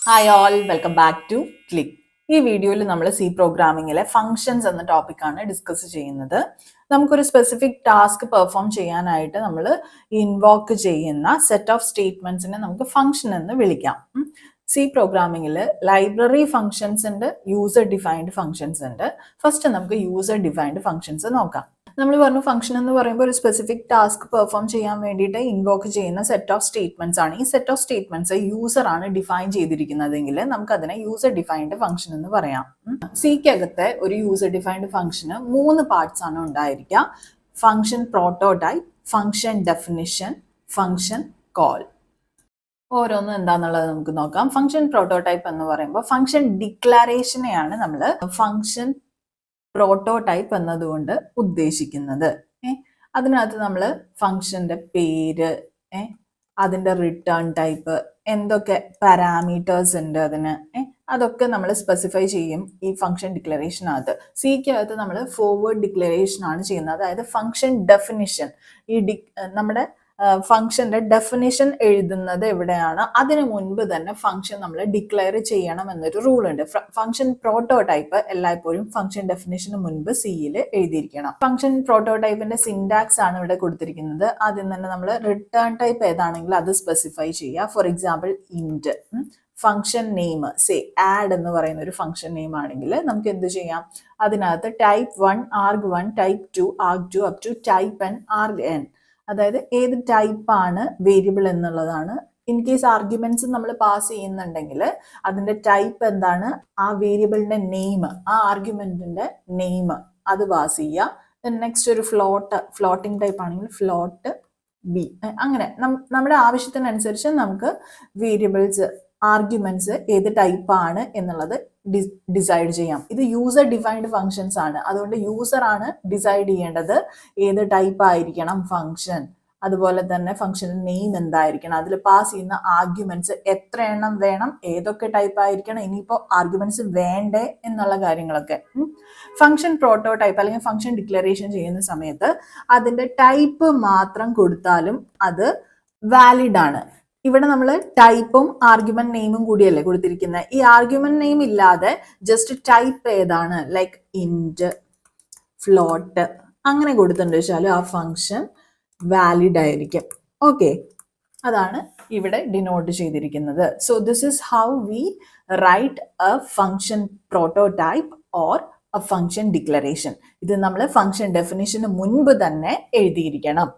Hi all, welcome back to click. ഈ വീഡിയോയിൽ നമ്മൾ സി പ്രോഗ്രാമിങ്ങിലെ ഫങ്ഷൻസ് എന്ന ടോപ്പിക്കാണ് ഡിസ്കസ് ചെയ്യുന്നത്. നമുക്കൊരു സ്പെസിഫിക് ടാസ്ക് പെർഫോം ചെയ്യാനായിട്ട് നമ്മൾ ഇൻവോക്ക് ചെയ്യുന്ന സെറ്റ് ഓഫ് സ്റ്റേറ്റ്മെന്റ്സിനെ നമുക്ക് ഫങ്ഷൻ എന്ന് വിളിക്കാം. സി പ്രോഗ്രാമിങ്ങിൽ ലൈബ്രറി ഫങ്ഷൻസ് ഉണ്ട്, യൂസർ ഡിഫൈൻഡ് ഫങ്ഷൻസ് ഉണ്ട്. ഫസ്റ്റ് നമുക്ക് യൂസർ ഡിഫൈൻഡ് ഫങ്ഷൻസ് നോക്കാം. നമ്മൾ പറഞ്ഞു ഫംഗ്ഷൻ എന്ന് പറയുമ്പോൾ ഒരു സ്പെസിഫിക് ടാസ്ക് പെർഫോം ചെയ്യാൻ വേണ്ടിയിട്ട് ഇൻവോക്ക് ചെയ്യുന്ന സെറ്റ് ഓഫ് സ്റ്റേറ്റ്മെന്റ്സ് ആണ്. ഈ സെറ്റ് ഓഫ് സ്റ്റേറ്റ്മെന്റ്സ് യൂസർ ആണ് ഡിഫൈൻ ചെയ്തിരിക്കുന്നതെങ്കിൽ നമുക്ക് അതിനെ യൂസർ ഡിഫൈൻഡ് ഫംഗ്ഷൻ എന്ന് പറയാം. സിക്കകത്തെ ഒരു യൂസർ ഡിഫൈൻഡ് ഫംഗ്ഷന് 3 പാർട്സ് ആണ് ഉണ്ടായിരിക്കുക: function prototype, function definition, function call. ഓരോന്നും എന്താന്നുള്ളത് നമുക്ക് നോക്കാം. ഫംഗ്ഷൻ പ്രോട്ടോടൈപ്പ് എന്ന് പറയുമ്പോൾ ഫംഗ്ഷൻ ഡിക്ലറേഷനെയാണ് നമ്മൾ ഫംഗ്ഷൻ പ്രോട്ടോടൈപ്പ് എന്നതുകൊണ്ട് ഉദ്ദേശിക്കുന്നത്. അതിനകത്ത് നമ്മൾ ഫംഗ്ഷന്റെ പേര്, അതിന്റെ റിട്ടേൺ ടൈപ്പ്, എന്തൊക്കെ പാരാമീറ്റേഴ്സ് ഉണ്ട് അതിന്, അതൊക്കെ നമ്മൾ സ്പെസിഫൈ ചെയ്യും ഈ ഫംഗ്ഷൻ ഡിക്ലറേഷനകത്ത്. സിക്കകത്ത് നമ്മൾ ഫോർവേഡ് ഡിക്ലറേഷൻ ആണ് ചെയ്യുന്നത്. അതായത് ഫംഗ്ഷൻ ഡെഫിനിഷൻ, നമ്മുടെ ഫംഗ്ഷന്റെ ഡെഫിനിഷൻ എഴുതുന്നത് എവിടെയാണ്, അതിനു മുൻപ് തന്നെ ഫംഗ്ഷൻ നമ്മൾ ഡിക്ലെയർ ചെയ്യണം എന്നൊരു റൂൾ ഉണ്ട്. ഫംഗ്ഷൻ പ്രോട്ടോടൈപ്പ് എല്ലായ്പ്പോഴും ഫംഗ്ഷൻ ഡെഫിനിഷന് മുൻപ് സിയിൽ എഴുതിയിരിക്കണം. ഫംഗ്ഷൻ പ്രോട്ടോടൈപ്പിന്റെ സിൻടാക്സ് ആണ് ഇവിടെ കൊടുത്തിരിക്കുന്നത്. ആദ്യം തന്നെ നമ്മൾ റിട്ടേൺ ടൈപ്പ് ഏതാണെങ്കിൽ അത് സ്പെസിഫൈ ചെയ്യുക. For example int. Function name say add എന്ന് പറയുന്ന ഒരു ഫംഗ്ഷൻ നെയിം ആണെങ്കിൽ നമുക്ക് എന്ത് ചെയ്യാം, അതിനകത്ത് type 1 arg1, type 2 arg2 up to type n argn, അതായത് ഏത് ടൈപ്പാണ് വേരിയബിൾ എന്നുള്ളതാണ്. ഇൻ കേസ് ആർഗ്യുമെന്റ്സ് നമ്മൾ പാസ് ചെയ്യുന്നുണ്ടെങ്കിൽ അതിന്റെ ടൈപ്പ് എന്താണ്, ആ വേരിയബിളിന്റെ നെയിം, ആ ആർഗ്യുമെന്റിന്റെ നെയിം അത് പാസ് ചെയ്യുക. നെക്സ്റ്റ് ഒരു ഫ്ലോട്ടിംഗ് ടൈപ്പ് ആണെങ്കിൽ ഫ്ലോട്ട് ബി. അങ്ങനെ നമ്മുടെ ആവശ്യത്തിനനുസരിച്ച് നമുക്ക് വേരിയബിൾസ്, ആർഗ്യുമെന്റ്സ് ഏത് ടൈപ്പാണ് എന്നുള്ളത് ഡിസൈഡ് ചെയ്യാം. ഇത് യൂസർ ഡിഫൈൻഡ് ഫങ്ഷൻസ് ആണ്. അതുകൊണ്ട് യൂസർ ആണ് ഡിസൈഡ് ചെയ്യേണ്ടത് ഏത് ടൈപ്പ് ആയിരിക്കണം ഫങ്ഷൻ. അതുപോലെ തന്നെ ഫംഗ്ഷൻ നെയിം എന്തായിരിക്കണം, അതിൽ പാസ് ചെയ്യുന്ന ആർഗ്യുമെന്റ്സ് എത്ര എണ്ണം വേണം, ഏതൊക്കെ ടൈപ്പ് ആയിരിക്കണം, ഇനിയിപ്പോൾ ആർഗ്യുമെന്റ്സ് വേണ്ടേ എന്നുള്ള കാര്യങ്ങളൊക്കെ. ഫംഗ്ഷൻ പ്രോട്ടോടൈപ്പ് അല്ലെങ്കിൽ ഫംഗ്ഷൻ ഡിക്ലറേഷൻ ചെയ്യുന്ന സമയത്ത് അതിന്റെ ടൈപ്പ് മാത്രം കൊടുത്താലും അത് വാലിഡ് ആണ്. ഇവിടെ നമ്മൾ ടൈപ്പും ആർഗ്യുമെന്റ് നെയിമും കൂടിയല്ലേ കൊടുത്തിരിക്കുന്നത്. ഈ ആർഗ്യുമെന്റ് നെയിം ഇല്ലാതെ ജസ്റ്റ് ടൈപ്പ് ഏതാണ്, ലൈക്ക് ഇന്റ്, ഫ്ലോട്ട് അങ്ങനെ കൊടുത്തിട്ടുണ്ട് വെച്ചാൽ ആ ഫംഗ്ഷൻ വാലിഡ് ആയിരിക്കും. ഓക്കെ, അതാണ് ഇവിടെ ഡിനോട്ട് ചെയ്തിരിക്കുന്നത്. So this is how we write a function prototype or A function declaration. ഇത് നമ്മൾ ഫംഗ്ഷൻ ഡെഫിനിഷന് മുൻപ് തന്നെ എഴുതിയിരിക്കണം.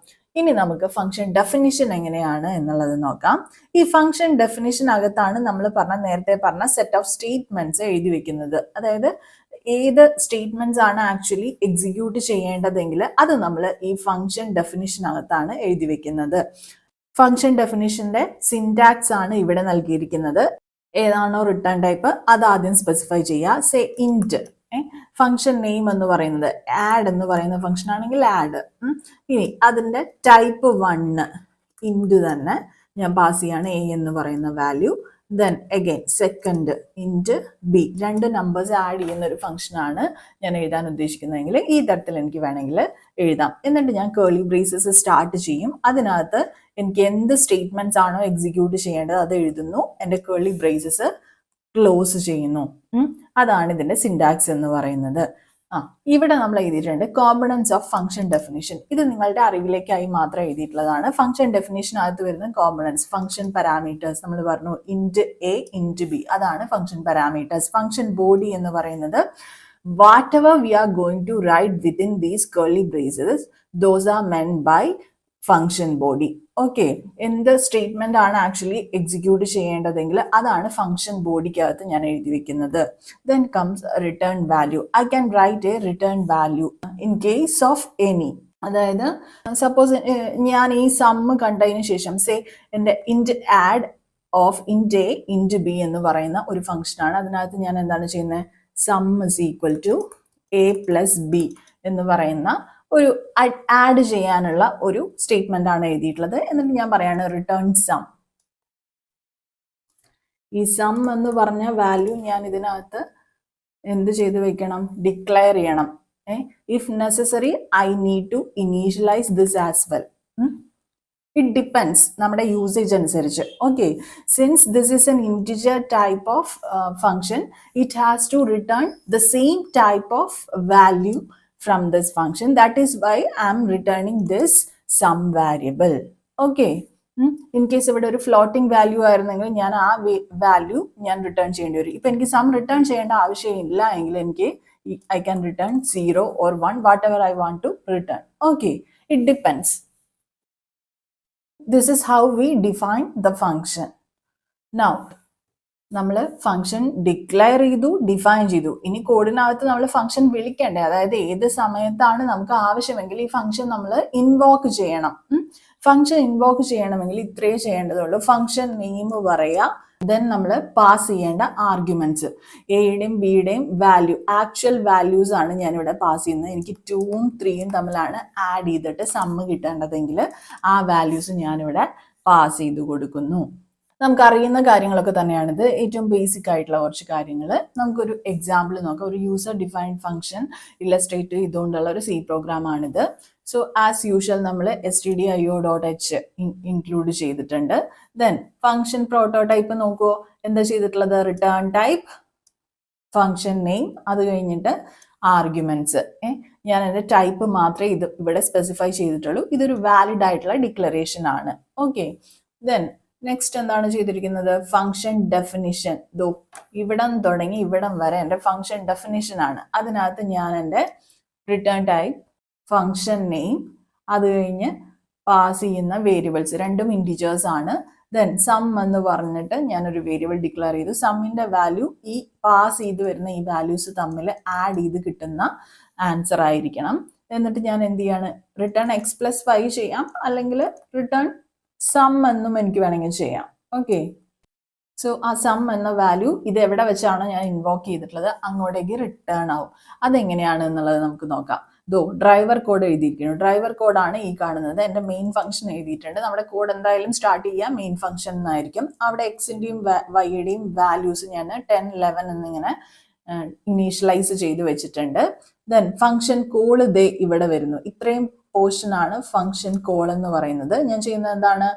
ഇനി നമുക്ക് ഫംഗ്ഷൻ ഡെഫിനിഷൻ എങ്ങനെയാണ് എന്നുള്ളത് നോക്കാം. ഈ ഫംഗ്ഷൻ ഡെഫിനിഷനകത്താണ് നമ്മൾ നേരത്തെ പറഞ്ഞ സെറ്റ് ഓഫ് സ്റ്റേറ്റ്മെന്റ്സ് എഴുതി വെക്കുന്നത്. അതായത് ഏത് സ്റ്റേറ്റ്മെന്റ്സ് ആണ് ആക്ച്വലി എക്സിക്യൂട്ട് ചെയ്യേണ്ടതെങ്കിൽ അത് നമ്മൾ ഈ ഫംഗ്ഷൻ ഡെഫിനിഷനകത്താണ് എഴുതി വെക്കുന്നത്. ഫംഗ്ഷൻ ഡെഫിനിഷന്റെ സിൻടാക്സ് ആണ് ഇവിടെ നൽകിയിരിക്കുന്നത്. ഏതാണോ റിട്ടേൺ ടൈപ്പ് അത് ആദ്യം സ്പെസിഫൈ ചെയ്യുക. Say int. ഫംഗ്ഷൻ നെയിം എന്ന് പറയുന്നത് ആഡ് എന്ന് പറയുന്ന ഫംഗ്ഷൻ ആണെങ്കിൽ ആഡ്. ഇനി അതിന്റെ ടൈപ്പ് 1 ഇന്റ് തന്നെ ഞാൻ പാസ് ചെയ്യാണ്, എ എന്ന് പറയുന്ന value. Then again second int B. 2 numbers add ചെയ്യുന്ന ഒരു ഫംഗ്ഷൻ ആണ് ഞാൻ എഴുതാൻ ഉദ്ദേശിക്കുന്നതെങ്കിൽ ഈ തരത്തിൽ എനിക്ക് വേണമെങ്കിൽ എഴുതാം. എന്നിട്ട് ഞാൻ കേർലി ബ്രേസസ് സ്റ്റാർട്ട് ചെയ്യും. അതിനകത്ത് എനിക്ക് എന്ത് സ്റ്റേറ്റ്മെന്റ്സ് ആണോ എക്സിക്യൂട്ട് ചെയ്യേണ്ടത് അത് എഴുതുന്നു, എൻ്റെ കേർലി ബ്രേസസ് ക്ലോസ് ചെയ്യുന്നു. അതാണ് ഇതിന്റെ സിൻടാക്സ് എന്ന് പറയുന്നത്. ഇവിടെ നമ്മൾ എഴുതിയിട്ടുണ്ട് കോമ്പണൻസ് ഓഫ് ഫംഗ്ഷൻ ഡെഫിനിഷൻ. ഇത് നിങ്ങളുടെ അറിവിലേക്കായി മാത്രം എഴുതിയിട്ടുള്ളതാണ്. ഫംഗ്ഷൻ ഡെഫിനിഷനകത്ത് വരുന്ന കോമ്പണൻസ്, ഫംഗ്ഷൻ പാരാമീറ്റേഴ്സ് നമ്മൾ പറഞ്ഞു, ഇന്റ് എ ഇന്റ് ബി, അതാണ് ഫംഗ്ഷൻ പാരാമീറ്റേഴ്സ്. ഫംഗ്ഷൻ ബോഡി എന്ന് പറയുന്നത് whatever we are going to write within these curly braces, those are meant by function body. Okay, എന്ത് സ്റ്റേറ്റ്മെന്റ് ആണ് ആക്ച്വലി എക്സിക്യൂട്ട് ചെയ്യേണ്ടതെങ്കിൽ അതാണ് function ബോഡിക്കകത്ത് ഞാൻ എഴുതി വെക്കുന്നത്. Then comes return value. I can write a return value in case of any. അതായത് suppose ഞാൻ ഈ സമ്മ് കണ്ടതിന് ശേഷം സേ എൻ്റെ int add of int a int b എന്ന് പറയുന്ന ഒരു ഫംഗ്ഷനാണ്. അതിനകത്ത് ഞാൻ എന്താണ് ചെയ്യുന്നത്, sum is equal to a plus b എന്ന് പറയുന്ന ഒരു ആഡ് ചെയ്യാനുള്ള ഒരു സ്റ്റേറ്റ്മെന്റ് ആണ് എഴുതിയിട്ടുള്ളത്. എന്നിട്ട് ഞാൻ പറയാണ് റിട്ടേൺ സം. ഈ സം എന്ന് പറഞ്ഞ വാല്യൂ ഞാൻ ഇതിനകത്ത് എന്ത് ചെയ്ത് വെക്കണം, ഡിക്ലെയർ ചെയ്യണം. If necessary I need to initialize this as well. It depends നമ്മുടെ യൂസേജ് അനുസരിച്ച്. Okay, since this is an integer type of function, it has to return the same type of value from this function. That is why I am returning this sum variable. Okay, in case ഇവിടെ ഒരു floating value ആയിരുന്നെങ്കിൽ ഞാൻ ആ value ഞാൻ return ചെയ്യേണ്ടി വരും. ഇപ്പൊ എനിക്ക് സം റിട്ടേൺ ചെയ്യേണ്ട ആവശ്യമില്ല എങ്കിൽ എനിക്ക് I can return 0 or 1, whatever I want to return. Okay, it depends. This is how we define the function. Now, നമ്മൾ ഫംഗ്ഷൻ ഡിക്ലെയർ ചെയ്തു, ഡിഫൈൻ ചെയ്തു. ഇനി കോഡിനകത്ത് നമ്മൾ ഫംഗ്ഷൻ വിളിക്കണ്ടേ, അതായത് ഏത് സമയത്താണ് നമുക്ക് ആവശ്യമെങ്കിൽ ഈ ഫംഗ്ഷൻ നമ്മൾ ഇൻവോക്ക് ചെയ്യണം. ഫംഗ്ഷൻ ഇൻവോക്ക് ചെയ്യണമെങ്കിൽ ഇത്രയേ ചെയ്യേണ്ടതുള്ളൂ. ഫംഗ്ഷൻ നെയിം പറയുക, ദെൻ നമ്മൾ പാസ് ചെയ്യേണ്ട ആർഗ്യുമെന്റ്സ്, എയുടെയും ബിയുടെയും വാല്യൂ, ആക്ച്വൽ വാല്യൂസ് ആണ് ഞാനിവിടെ പാസ് ചെയ്യുന്നത്. എനിക്ക് 2ഉം 3ഉം തമ്മിലാണ് ആഡ് ചെയ്തിട്ട് സമ്മ് കിട്ടേണ്ടതെങ്കിൽ ആ വാല്യൂസ് ഞാനിവിടെ പാസ് ചെയ്ത് കൊടുക്കുന്നു. നമുക്കറിയുന്ന കാര്യങ്ങളൊക്കെ തന്നെയാണിത്, ഏറ്റവും ബേസിക് ആയിട്ടുള്ള കുറച്ച് കാര്യങ്ങൾ. നമുക്കൊരു എക്സാമ്പിൾ നോക്കാം. ഒരു യൂസർ ഡിഫൈൻഡ് ഫംഗ്ഷൻ ഇല്ലസ്ട്രേറ്റ് ചെയ്തുകൊണ്ടുള്ള ഒരു സി പ്രോഗ്രാം ആണിത്. സോ ആസ് യൂഷ്വൽ നമ്മൾ stdio.h ഇൻക്ലൂഡ് ചെയ്തിട്ടുണ്ട്. ദെൻ ഫംഗ്ഷൻ പ്രോട്ടോടൈപ്പ് നോക്കുമോ, എന്താ ചെയ്തിട്ടുള്ളത്? റിട്ടേൺ ടൈപ്പ്, ഫംഗ്ഷൻ നെയിം, അത് കഴിഞ്ഞിട്ട് ആർഗ്യുമെന്റ്സ്. ഞാൻ എൻ്റെ ടൈപ്പ് മാത്രമേ ഇത് ഇവിടെ സ്പെസിഫൈ ചെയ്തിട്ടുള്ളൂ. ഇതൊരു വാലിഡ് ആയിട്ടുള്ള ഡിക്ലറേഷൻ ആണ്. ഓക്കെ, ദെൻ നെക്സ്റ്റ് എന്താണ് ചെയ്തിരിക്കുന്നത്? Function definition. ഇവിടം തുടങ്ങി ഇവിടം വരെ എൻ്റെ ഫംഗ്ഷൻ ഡെഫിനിഷൻ ആണ്. അതിനകത്ത് ഞാൻ എൻ്റെ റിട്ടേൺ ടൈപ്പ്, ഫംഗ്ഷൻ നെയിം, അത് കഴിഞ്ഞ് പാസ് ചെയ്യുന്ന വേരിയബിൾസ് രണ്ടും ഇൻറ്റിജേഴ്സ് ആണ്. ദെൻ സം എന്ന് പറഞ്ഞിട്ട് ഞാനൊരു വേരിയബിൾ ഡിക്ലെയർ ചെയ്തു. സമ്മിന്റെ വാല്യൂ ഈ പാസ് ചെയ്ത് വരുന്ന ഈ വാല്യൂസ് തമ്മിൽ ആഡ് ചെയ്ത് കിട്ടുന്ന ആൻസർ ആയിരിക്കണം. എന്നിട്ട് ഞാൻ എന്ത് ചെയ്യാണ്? റിട്ടേൺ x+y ചെയ്യാം, അല്ലെങ്കിൽ റിട്ടേൺ സം എന്നും എനിക്ക് വേണമെങ്കിൽ ചെയ്യാം. ഓക്കെ, സോ ആ സം എന്ന വാല്യൂ ഇത് എവിടെ വെച്ചാണോ ഞാൻ ഇൻവോക്ക് ചെയ്തിട്ടുള്ളത് അങ്ങോട്ടേക്ക് റിട്ടേൺ ആവും. അതെങ്ങനെയാണ് എന്നുള്ളത് നമുക്ക് നോക്കാം. ഡ്രൈവർ കോഡ് എഴുതിയിരിക്കുന്നു. ഡ്രൈവർ കോഡാണ് ഈ കാണുന്നത്. എൻ്റെ മെയിൻ ഫംഗ്ഷൻ എഴുതിയിട്ടുണ്ട്. നമ്മുടെ കോഡ് എന്തായാലും സ്റ്റാർട്ട് ചെയ്യുക മെയിൻ ഫംഗ്ഷൻ എന്നായിരിക്കും. അവിടെ എക്സിൻ്റെയും വൈയുടെയും വാല്യൂസ് ഞാൻ 10, 11 എന്നിങ്ങനെ ഇനീഷ്യലൈസ് ചെയ്ത് വെച്ചിട്ടുണ്ട്. ദെൻ ഫംഗ്ഷൻ കോള് ദേ ഇവിടെ വരുന്നു. ഇത്രയും പോർഷൻ ആണ് ഫംഗ്ഷൻ കോൾ എന്ന് പറയുന്നത്. ഞാൻ ചെയ്യുന്നത് എന്താണ്?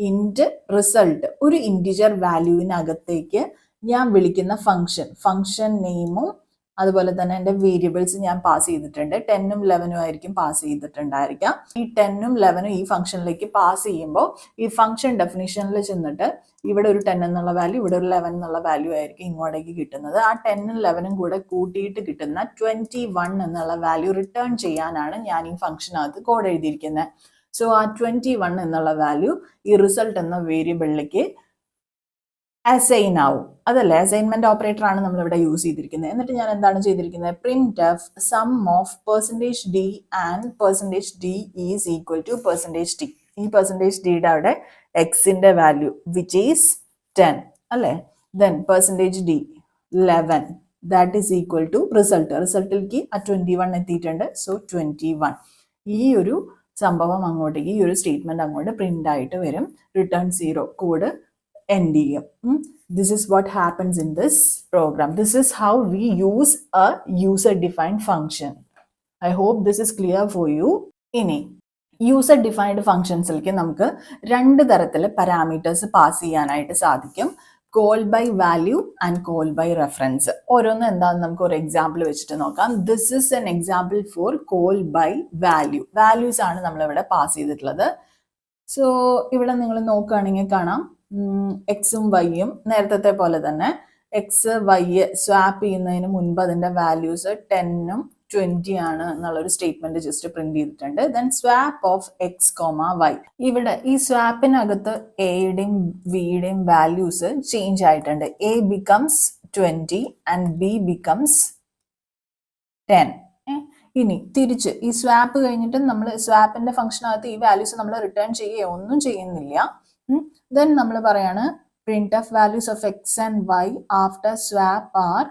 ഇൻറ്റ് റിസൾട്ട്, ഒരു ഇൻറ്റിജർ വാല്യൂവിനകത്തേക്ക് ഞാൻ വിളിക്കുന്ന ഫംഗ്ഷൻ നെയിമും അതുപോലെ തന്നെ എൻ്റെ വേരിയബിൾസ് ഞാൻ പാസ് ചെയ്തിട്ടുണ്ട്. 10ഉം 11ഉം ആയിരിക്കും പാസ് ചെയ്തിട്ടുണ്ടായിരിക്കാം. ഈ 10ഉം 11ഉം ഈ ഫംഗ്ഷനിലേക്ക് പാസ് ചെയ്യുമ്പോൾ ഈ ഫംഗ്ഷൻ ഡെഫിനിഷനിൽ ചെന്നിട്ട് ഇവിടെ ഒരു 10 എന്നുള്ള വാല്യൂ, ഇവിടെ ഒരു 11 എന്നുള്ള വാല്യൂ ആയിരിക്കും ഇങ്ങോട്ടേക്ക് കിട്ടുന്നത്. ആ 10ഉം 11ഉം കൂടെ കൂട്ടിയിട്ട് കിട്ടുന്ന 21 എന്നുള്ള വാല്യൂ റിട്ടേൺ ചെയ്യാനാണ് ഞാൻ ഈ ഫംഗ്ഷനകത്ത് കോഡ് എഴുതിയിരിക്കുന്നത്. സോ ആ 21 എന്നുള്ള വാല്യൂ ഈ റിസൾട്ട് എന്ന വേരിയബിളിലേക്ക് അസൈൻ ആവും. അതല്ലേ, അസൈൻമെന്റ് ഓപ്പറേറ്റർ ആണ് നമ്മൾ ഇവിടെ യൂസ് ചെയ്തിരിക്കുന്നത്. എന്നിട്ട് ഞാൻ എന്താണ് ചെയ്തിരിക്കുന്നത്? printf sum of %d and %d is equal to %d. ഈ %d അവിടെ എക്സിന്റെ വാല്യൂ വിച്ച് ഈസ് 10 അല്ലേ. Then %d 11 that is equal to റിസൾട്ടിലേക്ക് ആ 21 എത്തിയിട്ടുണ്ട്. സോ 21 ഈ ഒരു സംഭവം അങ്ങോട്ടേക്ക്, ഈ ഒരു സ്റ്റേറ്റ്മെന്റ് അങ്ങോട്ട് പ്രിന്റ് ആയിട്ട് വരും. റിട്ടേൺ 0 കോഡ് end ചെയ്യും. This is what happens in this program. This is how we use a user defined function. I hope this is clear for you. ഇനി യൂസർ ഡിഫൈൻഡ് ഫംഗ്ഷൻസിലേക്ക് നമുക്ക് രണ്ട് തരത്തിൽ പാരാമീറ്റേഴ്സ് പാസ് ചെയ്യാനായിട്ട് സാധിക്കും. Call by value and call by reference. ഓരോന്നും എന്താണെന്ന് നമുക്ക് ഒരു എക്സാമ്പിൾ വെച്ചിട്ട് നോക്കാം. This is an example for call by value. Values ആണ് നമ്മളിവിടെ പാസ് ചെയ്തിട്ടുള്ളത്. സോ ഇവിടെ നിങ്ങൾ നോക്കുകയാണെങ്കിൽ കാണാം എക്സും വൈയും നേരത്തെ പോലെ തന്നെ എക്സ് വൈ സ്വാപ്പ് ചെയ്യുന്നതിന് മുൻപ് അതിന്റെ വാല്യൂസ് 10ഉം 20 ആണ് എന്നുള്ളൊരു സ്റ്റേറ്റ്മെന്റ് ജസ്റ്റ് പ്രിന്റ് ചെയ്തിട്ടുണ്ട്. Then swap of x comma y. ഇവിടെ ഈ സ്വാപ്പിനകത്ത് എയുടെയും ബിയുടെയും വാല്യൂസ് ചേഞ്ച് ആയിട്ടുണ്ട്. A becomes 20 and b becomes 10. ഇനി തിരിച്ച് ഈ സ്വാപ്പ് കഴിഞ്ഞിട്ട് നമ്മൾ സ്വാപ്പിന്റെ ഫംഗ്ഷനകത്ത് ഈ വാല്യൂസ് നമ്മൾ റിട്ടേൺ ചെയ്യുകയോ ഒന്നും ചെയ്യുന്നില്ല. ദെൻ നമ്മൾ പറയാണ് printf values of x and y after swap are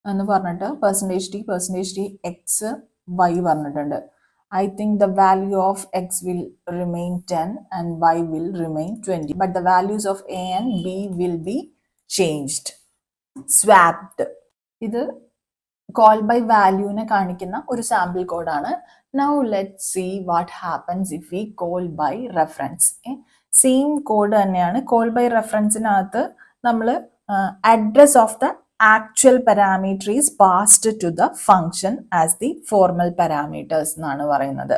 എന്ന് പറഞ്ഞിട്ട് %d x y പറഞ്ഞിട്ടുണ്ട്. I think the value of x will remain 10 and y will remain 20, but the values of a and b will be changed, swapped. ഇത് call by വാല്യൂവിനെ കാണിക്കുന്ന ഒരു sample കോഡാണ്. Now let's see what happens if we call by reference. Same code തന്നെയാണ്. Call by റെഫറൻസിനകത്ത് നമ്മൾ address of the actual parameter is passed to the function as the formal parameters എന്നാണ് പറയുന്നത്.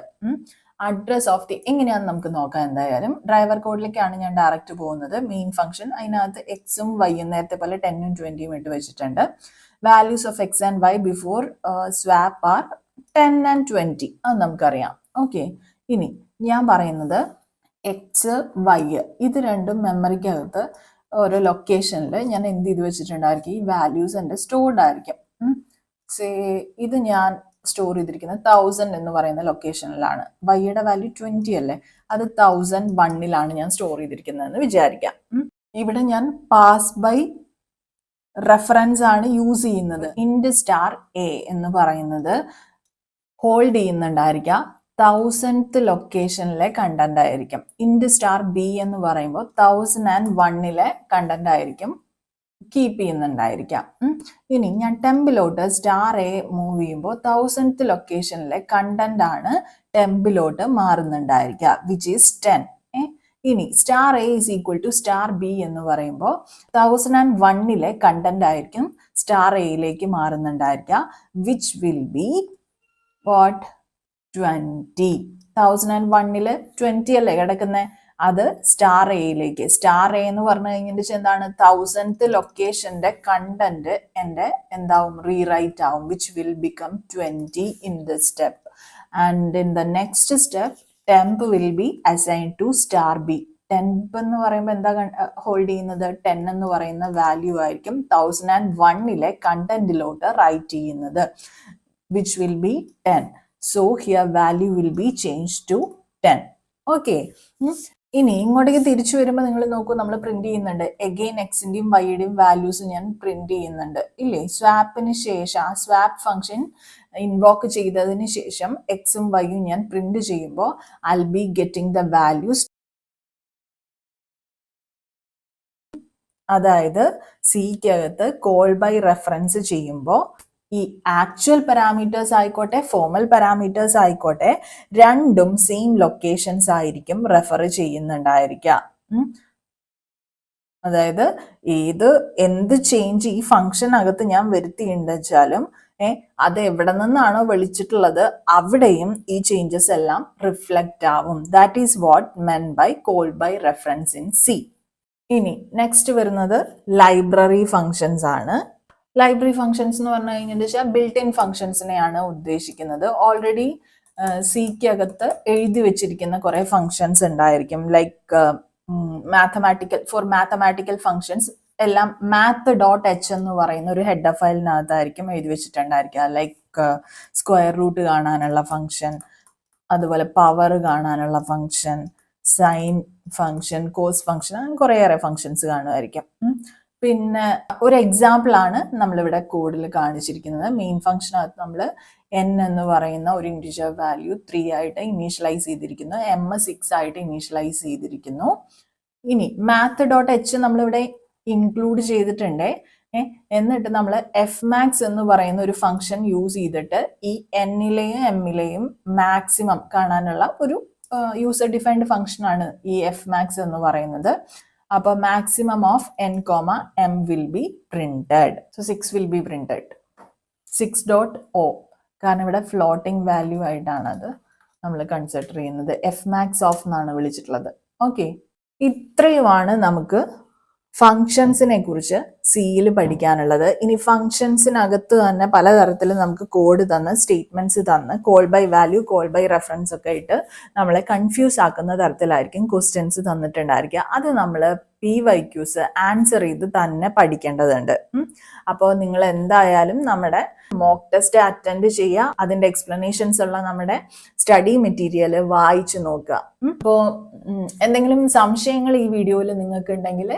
Address of the എങ്ങനെയാണെന്ന് നമുക്ക് നോക്കാം. എന്തായാലും driver കോഡിലേക്കാണ് ഞാൻ ഡയറക്റ്റ് പോകുന്നത്. മെയിൻ ഫംഗ്ഷൻ അതിനകത്ത് എക്സും വൈയും നേരത്തെ പോലെ 10ഉം 20ഉം ഇട്ട് വെച്ചിട്ടുണ്ട്. Values of x and y before swap are 10 and 20. അത് നമുക്കറിയാം. ഓക്കെ, ഇനി ഞാൻ പറയുന്നത് എക്സ് വൈ ഇത് രണ്ടും മെമ്മറിക്കകത്ത് ഓരോ ലൊക്കേഷനിൽ ഞാൻ എന്ത് ചെയ്ത് വെച്ചിട്ടുണ്ടായിരിക്കും, ഈ വാല്യൂസ് എൻ്റെ സ്റ്റോർഡ് ആയിരിക്കും. ഇത് ഞാൻ സ്റ്റോർ ചെയ്തിരിക്കുന്നത് 1000 എന്ന് പറയുന്ന ലൊക്കേഷനിലാണ്. വൈയുടെ വാല്യൂ 20 അല്ലേ, അത് 1001ലാണ് ഞാൻ സ്റ്റോർ ചെയ്തിരിക്കുന്നതെന്ന് വിചാരിക്കാം. ഇവിടെ ഞാൻ പാസ് ബൈ റെഫറൻസ് ആണ് യൂസ് ചെയ്യുന്നത്. ഇൻഡ് സ്റ്റാർ എ എന്ന് പറയുന്നത് ഹോൾഡ് ചെയ്യുന്നുണ്ടായിരിക്കാം 1000th ലൊക്കേഷനിലെ കണ്ടന്റ് ആയിരിക്കും. ഇൻഡ് സ്റ്റാർ ബി എന്ന് പറയുമ്പോൾ 1001ലെ കണ്ടന്റ് ആയിരിക്കും കീപ്പ് ചെയ്യുന്നുണ്ടായിരിക്കാം. ഇനി ഞാൻ ടെമ്പിലോട്ട് സ്റ്റാർ എ മൂവ് ചെയ്യുമ്പോൾ 1000th ലൊക്കേഷനിലെ കണ്ടന്റ് ആണ് ടെമ്പിലോട്ട് മാറുന്നുണ്ടായിരിക്കുക, വിച്ച് ഈസ് 10. ഇനി star A is equal to star B എന്ന് പറയുമ്പോൾ 1001ലെ കണ്ടന്റ് ആയിരിക്കും സ്റ്റാർ എയിലേക്ക് മാറുന്നുണ്ടായിരിക്കുക, വിച്ച് വിൽ ബി വാട്ട് 20. 1001ല് 20 അല്ലേ കിടക്കുന്നത്, അത് സ്റ്റാർ എയിലേക്ക്. സ്റ്റാർ എ എന്ന് പറഞ്ഞു കഴിഞ്ഞിട്ട് എന്താണ്, 1000th ലൊക്കേഷന്റെ കണ്ടന്റ് എൻ്റെ എന്താവും, റീറൈറ്റ് ആവും, which will become 20 in the step. And in the next step temp will be assigned to star b. temp എന്ന് പറയുമ്പോൾ എന്താ ഹോൾഡ് ചെയ്യുന്നത്, 10 എന്ന് പറയുന്ന വാല്യൂ ആയിരിക്കും 1001ലെ കണ്ടന്റിലോട്ട് റൈറ്റ് ചെയ്യുന്നത്, which will be 10. So here value will be changed to 10. Okay. ഇനി ഇങ്ങോട്ടേക്ക് തിരിച്ചു വരുമ്പോൾ നിങ്ങൾ നോക്കൂ, നമ്മൾ പ്രിന്റ് ചെയ്യുന്നുണ്ട് എഗെയിൻ എക്സിന്റെയും വൈയുടെയും വാല്യൂസ് ഞാൻ പ്രിന്റ് ചെയ്യുന്നുണ്ട് ഇല്ലേ. സ്വാപ്പിന് ശേഷം ആ സ്വാപ്പ് ഫംഗ്ഷൻ ഇൻവോക്ക് ചെയ്തതിന് ശേഷം എക്സും വൈയും ഞാൻ പ്രിന്റ് ചെയ്യുമ്പോൾ I will be getting the values. അതായത് സിക്കകത്ത് കോൾ ബൈ റെഫറൻസ് ചെയ്യുമ്പോൾ ഈ ആക്ച്വൽ പാരാമീറ്റേഴ്സ് ആയിക്കോട്ടെ ഫോർമൽ പാരാമീറ്റേഴ്സ് ആയിക്കോട്ടെ രണ്ടും സെയിം ലൊക്കേഷൻസ് ആയിരിക്കും റെഫർ ചെയ്യുന്നുണ്ടായിരിക്കുക. അതായത് എന്ത് ചേഞ്ച് ഈ ഫംഗ്ഷനകത്ത് ഞാൻ വരുത്തിയിട്ടുണ്ടെന്ന് വെച്ചാലും അത് എവിടെ നിന്നാണോ വിളിച്ചിട്ടുള്ളത് അവിടെയും ഈ ചേഞ്ചസ് എല്ലാം റിഫ്ലക്റ്റ് ആവും. That is what meant by call by reference in C. ഇനി നെക്സ്റ്റ് വരുന്നത് ലൈബ്രറി ഫങ്ഷൻസ് ആണ്. ലൈബ്രറി ഫങ്ഷൻസ് എന്ന് പറഞ്ഞു കഴിഞ്ഞാൽ ബിൽറ്റ് ഇൻ ഫങ്ഷൻസിനെയാണ് ഉദ്ദേശിക്കുന്നത്. ഓൾറെഡി സിക്കകത്ത് എഴുതി വെച്ചിരിക്കുന്ന കുറെ ഫങ്ഷൻസ് ഉണ്ടായിരിക്കും. ലൈക്ക് മാത്തമാറ്റിക്കൽ ഫങ്ഷൻസ് എല്ലാം math.h എന്ന് പറയുന്ന ഒരു ഹെഡർ ഫയലിനകത്തായിരിക്കും എഴുതി വെച്ചിട്ടുണ്ടായിരിക്കുക. ലൈക്ക് സ്ക്വയർ റൂട്ട് കാണാനുള്ള ഫങ്ഷൻ, അതുപോലെ പവർ കാണാനുള്ള function, sine function, cos function, അങ്ങനെ കുറേയേറെ ഫങ്ഷൻസ് കാണുമായിരിക്കും. പിന്നെ ഒരു എക്സാമ്പിൾ ആണ് നമ്മളിവിടെ കോഡിൽ കാണിച്ചിരിക്കുന്നത്. മെയിൻ ഫംഗ്ഷനകത്ത് നമ്മൾ n എന്ന് പറയുന്ന ഒരു ഇൻറ്റിജർ വാല്യൂ 3 ആയിട്ട് ഇനീഷ്യലൈസ് ചെയ്തിരിക്കുന്നു, m 6 ആയിട്ട് ഇനീഷ്യലൈസ് ചെയ്തിരിക്കുന്നു. ഇനി math.h നമ്മളിവിടെ ഇൻക്ലൂഡ് ചെയ്തിട്ടുണ്ട്. എന്നിട്ട് നമ്മൾ എഫ് മാക്സ് എന്ന് പറയുന്ന ഒരു ഫംഗ്ഷൻ യൂസ് ചെയ്തിട്ട് ഈ എന്നിലെയും എമ്മിലെയും മാക്സിമം കാണാനുള്ള ഒരു യൂസർ ഡിഫൈൻഡ് ഫംഗ്ഷൻ ആണ് ഈ എഫ് മാക്സ് എന്ന് പറയുന്നത്. അപ്പോൾ maximum of n, m will be printed. So 6 will be printed. 6.o കാരണം ഇവിടെ ഫ്ലോട്ടിംഗ് വാല്യൂ ആയിട്ടാണ് അത് നമ്മൾ കൺസിഡർ ചെയ്യുന്നത്. എഫ് മാക്സ് ഓഫ് എന്നാണ് വിളിച്ചിട്ടുള്ളത്. ഓക്കെ, ഇത്രയുമാണ് നമുക്ക് ഫങ്ഷൻസിനെ കുറിച്ച് സിയിൽ പഠിക്കാനുള്ളത്. ഇനി ഫങ്ഷൻസിനകത്ത് തന്നെ പലതരത്തിൽ നമുക്ക് കോഡ് തന്ന് സ്റ്റേറ്റ്മെന്റ്സ് തന്ന് call by value call by reference ഒക്കെ ഇട്ട് നമ്മളെ കൺഫ്യൂസ് ആക്കുന്ന തരത്തിലായിരിക്കും ക്വസ്റ്റ്യൻസ് തന്നിട്ടുണ്ടായിരിക്കുക. അത് നമ്മൾ PYQs ആൻസർ ചെയ്ത് തന്നെ പഠിക്കേണ്ടതുണ്ട്. അപ്പോൾ നിങ്ങൾ എന്തായാലും നമ്മുടെ മോക്ക് ടെസ്റ്റ് അറ്റൻഡ് ചെയ്യുക. അതിൻ്റെ എക്സ്പ്ലനേഷൻസ് ഉള്ള നമ്മുടെ സ്റ്റഡി മെറ്റീരിയൽ വായിച്ചു നോക്കുക. അപ്പോൾ എന്തെങ്കിലും സംശയങ്ങൾ ഈ വീഡിയോയിൽ നിങ്ങൾക്ക് ഉണ്ടെങ്കിൽ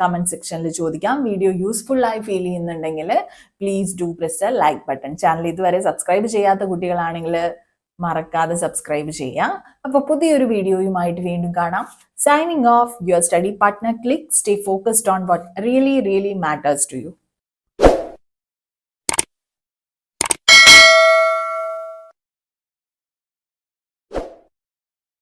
കമന്റ് സെക്ഷനിൽ ചോദിക്കാം. വീഡിയോ യൂസ്ഫുൾ ആയി ഫീൽ ചെയ്യുന്നുണ്ടെങ്കിൽ please do press A like button. Channel ഇതുവരെ സബ്സ്ക്രൈബ് ചെയ്യാത്ത കുട്ടികളാണെങ്കിൽ മറക്കാതെ സബ്സ്ക്രൈബ് ചെയ്യുക. അപ്പോൾ പുതിയൊരു വീഡിയോയുമായിട്ട് വീണ്ടും കാണാം. Signing off, your study partner Click. Stay focused on what really matters to you.